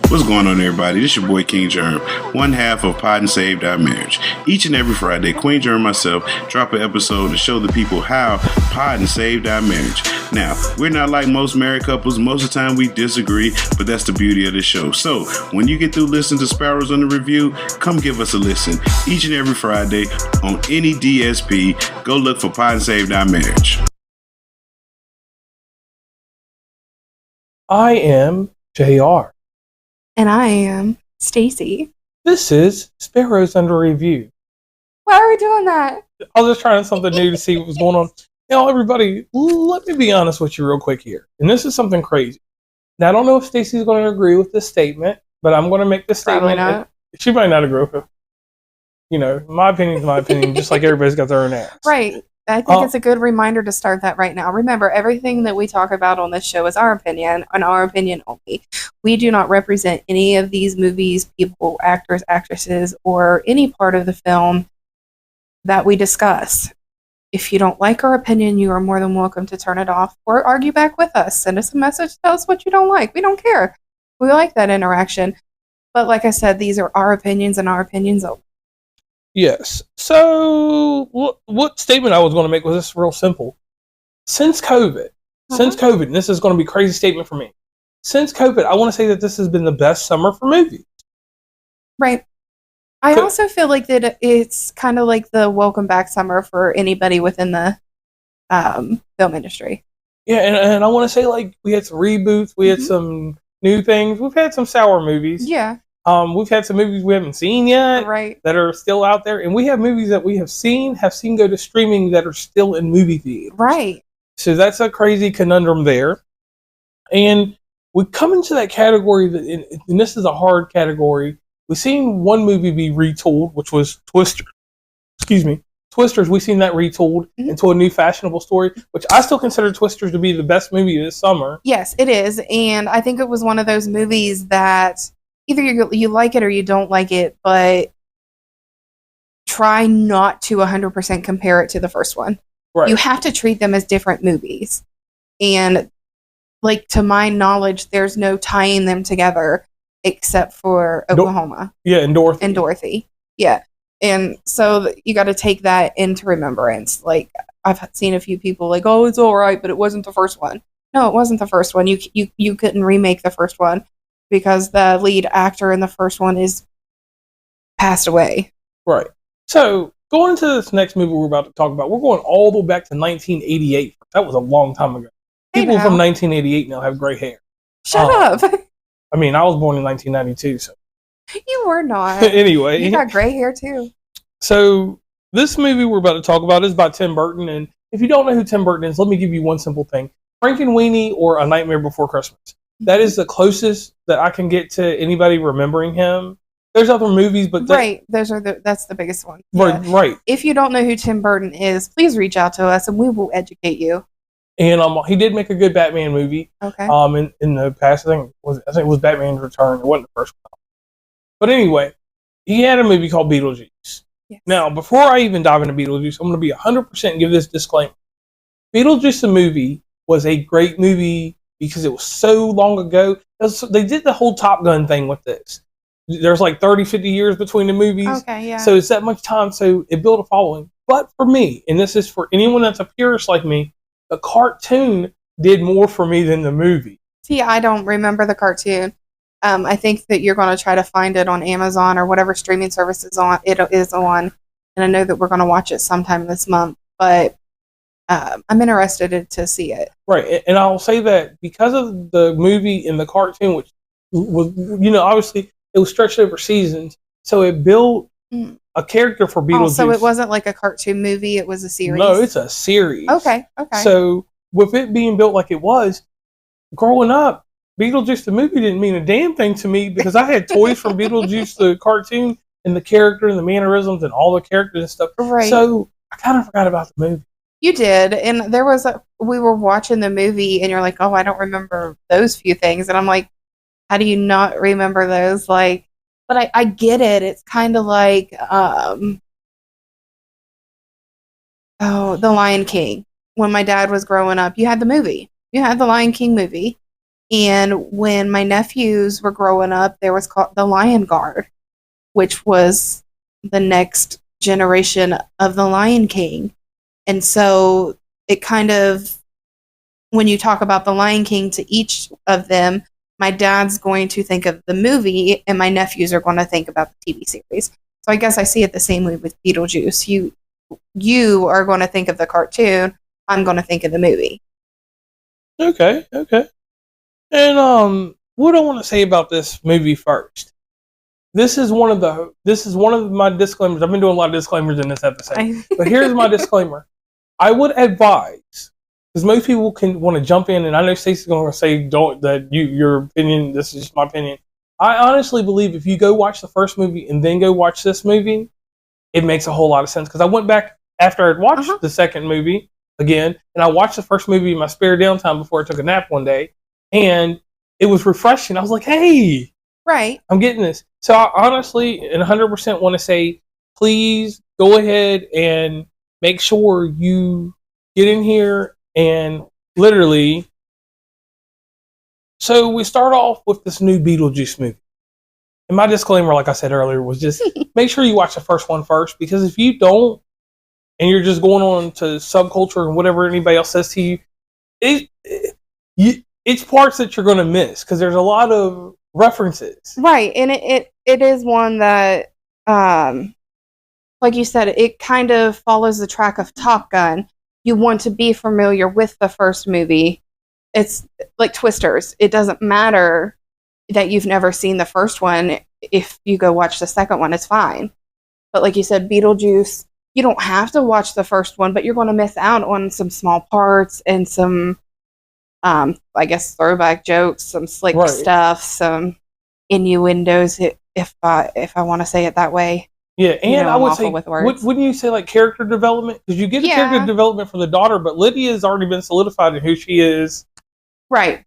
What's going on, everybody? This is your boy King Germ, one half of Pod and Saved Our Marriage. Each and every Friday, Queen Germ and myself drop an episode to show the people how Pod and Saved Our Marriage. Now, we're not like most married couples. Most of the time we disagree, but that's the beauty of the show. So, when you get through listening to Sparrows on the Review, come give us a listen. Each and every Friday on any DSP, go look for Pod and Saved Our Marriage. I am JR. And I am Stacy. This is Sparrows Under Review. Why are we doing that? I was just trying something new to see what was going on. Now, everybody, let me be honest with you real quick here. And this is something crazy. Now, I don't know if Stacy's going to agree with this statement, but I'm going to make this statement. Probably not. She might not agree with it. You know, my opinion is my opinion, just like everybody's got their own ass. Right. I think it's a good reminder to start that right now. Remember, everything that we talk about on this show is our opinion, and our opinion only. We do not represent any of these movies, people, actors, actresses, or any part of the film that we discuss. If you don't like our opinion, you are more than welcome to turn it off or argue back with us. Send us a message, tell us what you don't like. We don't care. We like that interaction. But like I said, these are our opinions and our opinions only. Yes. So, what statement I was going to make was this real simple. Since COVID, and this is going to be a crazy statement for me. Since COVID, I want to say that this has been the best summer for movies. Right. I also feel like that it's kind of like the welcome back summer for anybody within the film industry. Yeah, and I want to say, like, we had some reboots, we had some new things, we've had some sour movies. Yeah. We've had some movies we haven't seen yet that are still out there, and we have movies that we have seen go to streaming that are still in movie theaters. Right. So that's a crazy conundrum there. And we come into that category, and this is a hard category. We've seen one movie be retooled, which was Twisters. Twisters, we've seen that retooled into a new fashionable story, which I still consider Twisters to be the best movie this summer. Yes, it is. And I think it was one of those movies that either you like it or you don't like it, but try not to 100% compare it to the first one. Right. You have to treat them as different movies. And, like, to my knowledge, there's no tying them together except for Oklahoma. And Dorothy. Yeah. And so you got to take that into remembrance. Like, I've seen a few people like, oh, it's all right, but it wasn't the first one. No, it wasn't the first one. You couldn't remake the first one because the lead actor in the first one is passed away. Right. So, going into this next movie we're about to talk about, we're going all the way back to 1988. That was a long time ago. People from 1988 now have gray hair. Shut up. I mean, I was born in 1992, so. You were not. Anyway. You got gray hair, too. So, this movie we're about to talk about is by Tim Burton, and if you don't know who Tim Burton is, let me give you one simple thing. Frankenweenie or A Nightmare Before Christmas. That is the closest that I can get to anybody remembering him. There's other movies, but that's the biggest one. Right. If you don't know who Tim Burton is, please reach out to us and we will educate you. And he did make a good Batman movie. Okay. In the past, I think it was Batman's Return. It wasn't the first one. But anyway, he had a movie called Beetlejuice. Yes. Now, before I even dive into Beetlejuice, I'm going to be 100% and give this disclaimer. Beetlejuice the movie was a great movie because it was so long ago. They did the whole Top Gun thing with this. There's like 30, 50 years between the movies. Okay, yeah. So it's that much time, so it built a following. But for me, and this is for anyone that's a purist like me, the cartoon did more for me than the movie. See, I don't remember the cartoon. I think that you're going to try to find it on Amazon or whatever streaming service it is on. And I know that we're going to watch it sometime this month. But I'm interested to see it. Right, and I'll say that because of the movie and the cartoon, which was, obviously it was stretched over seasons, so it built a character for Beetlejuice. So it wasn't like a cartoon movie; it was a series. No, it's a series. Okay. So with it being built like it was, growing up, Beetlejuice the movie didn't mean a damn thing to me because I had toys from Beetlejuice the cartoon and the character and the mannerisms and all the characters and stuff. Right. So I kind of forgot about the movie. You did, and we were watching the movie, and you're like, "Oh, I don't remember those few things," and I'm like, "How do you not remember those?" Like, but I get it. It's kind of like, The Lion King. When my dad was growing up, you had the movie, you had the Lion King movie, And when my nephews were growing up, there was called the Lion Guard, which was the next generation of the Lion King. And so it kind of, when you talk about the Lion King to each of them, my dad's going to think of the movie and my nephews are going to think about the TV series. So I guess I see it the same way with Beetlejuice. You are going to think of the cartoon. I'm going to think of the movie. Okay. And what I want to say about this movie first. This is one of my disclaimers. I've been doing a lot of disclaimers in this episode. But here's my disclaimer. I would advise, because most people can want to jump in, and I know Stacey's going to say your opinion, this is just my opinion. I honestly believe if you go watch the first movie and then go watch this movie, it makes a whole lot of sense. Because I went back after I'd watched the second movie again, and I watched the first movie in my spare downtime before I took a nap one day, and it was refreshing. I was like, hey, right, I'm getting this. So I honestly and 100% want to say, please go ahead and make sure you get in here and literally. So we start off with this new Beetlejuice movie. And my disclaimer, like I said earlier, was just make sure you watch the first one first, because if you don't, and you're just going on to subculture and whatever anybody else says to you, it's parts that you're going to miss because there's a lot of references. Right, and it is one that, like you said, it kind of follows the track of Top Gun. You want to be familiar with the first movie. It's like Twisters. It doesn't matter that you've never seen the first one. If you go watch the second one, it's fine. But like you said, Beetlejuice, you don't have to watch the first one, but you're going to miss out on some small parts and some, I guess, throwback jokes, some slick stuff, some innuendos, if I want to say it that way. Yeah, and I would say, wouldn't you say like character development? Because you get a character development for the daughter, but Lydia's already been solidified in who she is. Right.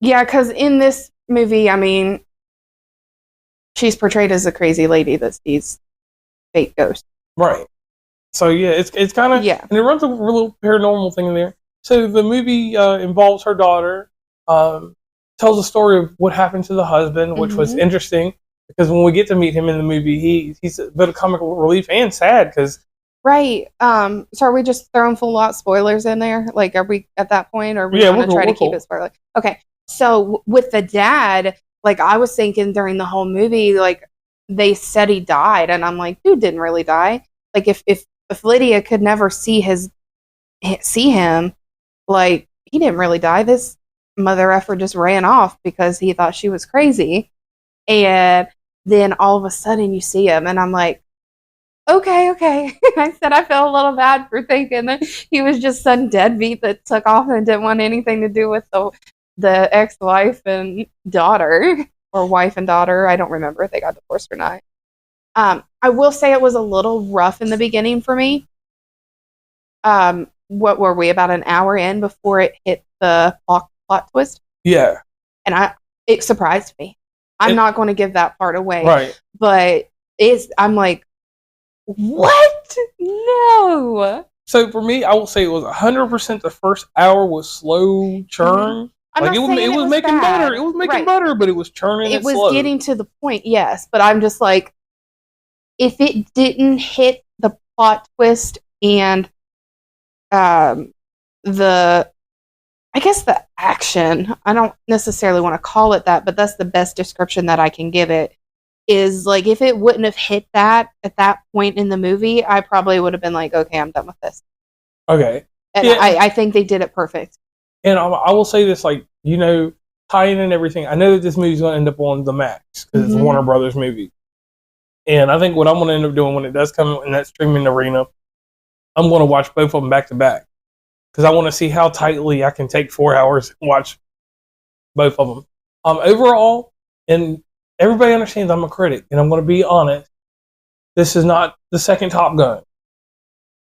Yeah, because in this movie, I mean, she's portrayed as a crazy lady that sees fake ghosts. Right. So yeah, it's kind of, and it runs a little paranormal thing in there. So the movie involves her daughter, tells the story of what happened to the husband, which was interesting. Because when we get to meet him in the movie, he's a bit of comic relief and sad. Right. So are we just throwing full lot spoilers in there? Like, are we at that point, or are we going to try to keep it spoiler? Okay. So with the dad, like, I was thinking during the whole movie, like, they said he died, and I'm like, dude didn't really die. Like, if Lydia could never see him, like, he didn't really die. This mother effer just ran off because he thought she was crazy. And then all of a sudden you see him, and I'm like, okay. I said I felt a little bad for thinking that he was just some deadbeat that took off and didn't want anything to do with the ex-wife and daughter, or wife and daughter. I don't remember if they got divorced or not. I will say it was a little rough in the beginning for me. What were we, about an hour in before it hit the plot twist? Yeah. And it surprised me. I'm not going to give that part away. Right. But I'm like, what? No. So for me, I will say it was 100% the first hour was slow churn. Like it was making butter. It was making butter, but it was churning. It was slow. Getting to the point, yes. But I'm just like, if it didn't hit the plot twist and I guess the action, I don't necessarily want to call it that, but that's the best description that I can give it, is like, if it wouldn't have hit that at that point in the movie, I probably would have been like, okay, I'm done with this. Okay. And I think they did it perfect. And I will say this, like, tying in everything, I know that this movie's going to end up on the Max, because it's a Warner Brothers movie. And I think what I'm going to end up doing when it does come in that streaming arena, I'm going to watch both of them back to back. Because I want to see how tightly I can take 4 hours and watch both of them. Overall, and everybody understands I'm a critic, and I'm going to be honest, this is not the second Top Gun.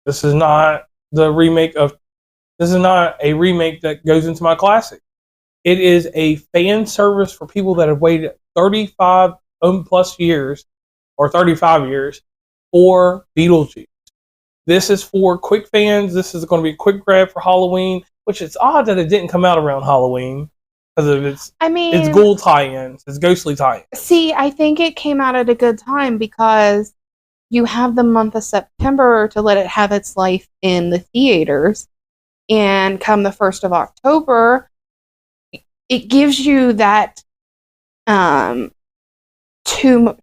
This is not a remake that goes into my classic. It is a fan service for people that have waited 35 plus years, or 35 years, for Beetlejuice. This is for quick fans. This is going to be a quick grab for Halloween. which it's odd that it didn't come out around Halloween because of its it's ghoul tie-ins, its ghostly tie-ins. See, I think it came out at a good time because you have the month of September to let it have its life in the theaters, and come the 1st of October, it gives you that 2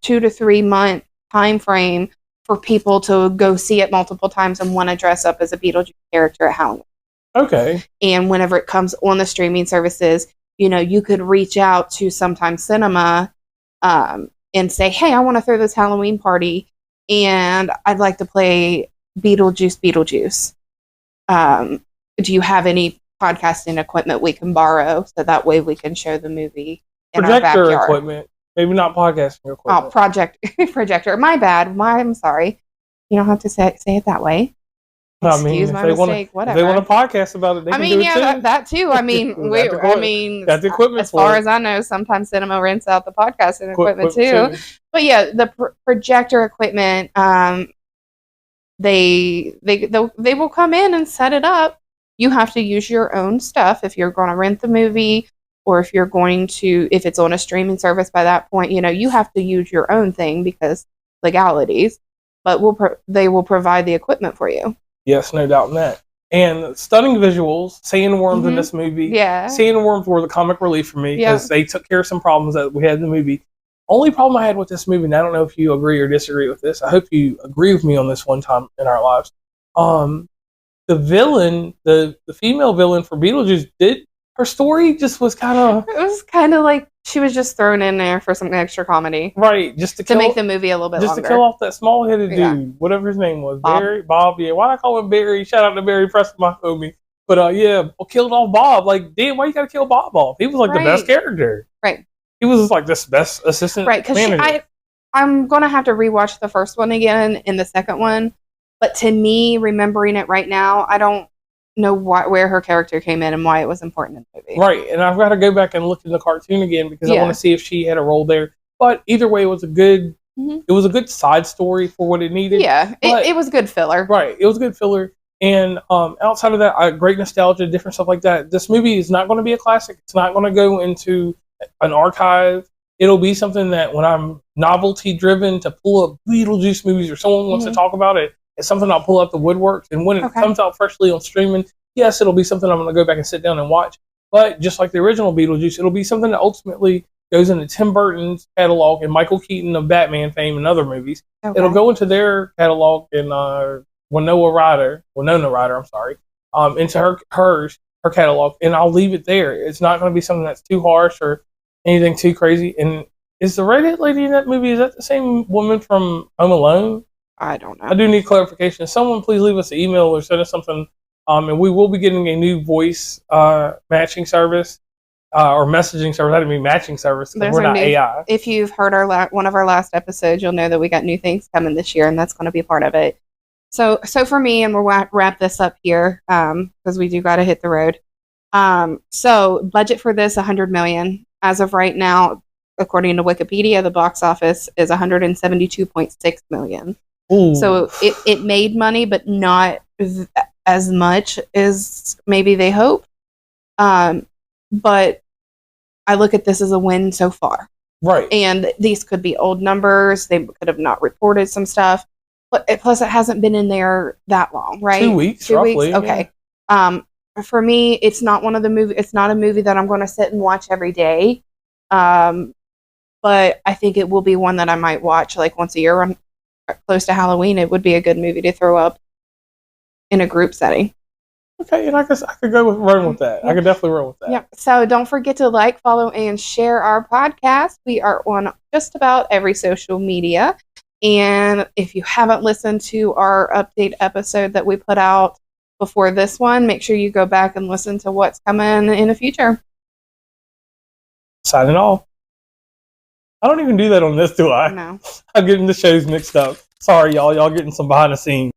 to 3 month time frame for people to go see it multiple times and want to dress up as a Beetlejuice character at Halloween. Okay. And whenever it comes on the streaming services, you could reach out to Sometime Cinema and say, hey, I want to throw this Halloween party and I'd like to play Beetlejuice. Do you have any podcasting equipment we can borrow so that way we can show the movie in our backyard? Projector equipment. Maybe not podcasting equipment. Oh, projector. My bad. I'm sorry. You don't have to say it that way. Excuse my mistake. Whatever. If they want to podcast about it, they can do it too. That too. I mean, that's the equipment. As far as I know, sometimes Cinema rents out the podcasting equipment too. But yeah, the projector equipment, they will come in and set it up. You have to use your own stuff if you're going to rent the movie, or if it's on a streaming service by that point, you have to use your own thing because legalities. But they will provide the equipment for you. Yes, no doubt in that. And stunning visuals. Sandworms in this movie. Yeah. Sandworms were the comic relief for me because they took care of some problems that we had in the movie. Only problem I had with this movie, and I don't know if you agree or disagree with this. I hope you agree with me on this one time in our lives. The villain, the female villain for Beetlejuice, her story just was kind of... It was kind of like she was just thrown in there for some extra comedy. Right, just to make the movie a little bit longer. Just to kill off that small-headed dude, whatever his name was. Bob, yeah. Why did I call him Barry? Shout out to Barry Preston, my homie. But killed off Bob. Like, damn, why you gotta kill Bob off? He was like the best character. Right. He was like this best assistant manager. Because I'm going to have to rewatch the first one again and the second one. But to me, remembering it right now, I don't know where her character came in and why it was important in the movie. Right, and I've got to go back and look in the cartoon again because I want to see if she had a role there. But either way, it was a good side story for what it needed. Yeah, it was good filler. Right, it was good filler. And outside of that, great nostalgia, different stuff like that. This movie is not going to be a classic. It's not going to go into an archive. It'll be something that when I'm novelty driven to pull up Beetlejuice movies or someone wants to talk about it, it's something I'll pull up the woodworks. And when it comes out freshly on streaming, yes, it'll be something I'm going to go back and sit down and watch. But just like the original Beetlejuice, it'll be something that ultimately goes into Tim Burton's catalog and Michael Keaton of Batman fame and other movies. Okay. It'll go into their catalog and Winona Ryder, into her catalog, and I'll leave it there. It's not going to be something that's too harsh or anything too crazy. And is the redhead lady in that movie, is that the same woman from Home Alone? I don't know. I do need clarification. Someone please leave us an email or send us something. And we will be getting a new voice matching service or messaging service. I didn't mean matching service because we're not AI. If you've heard one of our last episodes, you'll know that we got new things coming this year, and that's going to be part of it. So for me, and we'll wrap this up here because we do got to hit the road. So budget for this, $100 million. As of right now, according to Wikipedia, the box office is $172.6 million. Ooh. So it made money, but not as much as maybe they hope. But I look at this as a win so far. Right. And these could be old numbers. They could have not reported some stuff. But plus, it hasn't been in there that long, right? 2 weeks, roughly. Okay. Yeah. For me, it's not one of the movie. It's not a movie that I'm going to sit and watch every day. But I think it will be one that I might watch like once a year. Close to Halloween, it would be a good movie to throw up in a group setting. Okay, and I guess I could run with that. I could definitely run with that. Yeah. So don't forget to like, follow, and share our podcast. We are on just about every social media. And if you haven't listened to our update episode that we put out before this one, make sure you go back and listen to what's coming in the future. Signing off. I don't even do that on this, do I? No. I'm getting the shows mixed up. Sorry, y'all. Y'all getting some behind the scenes.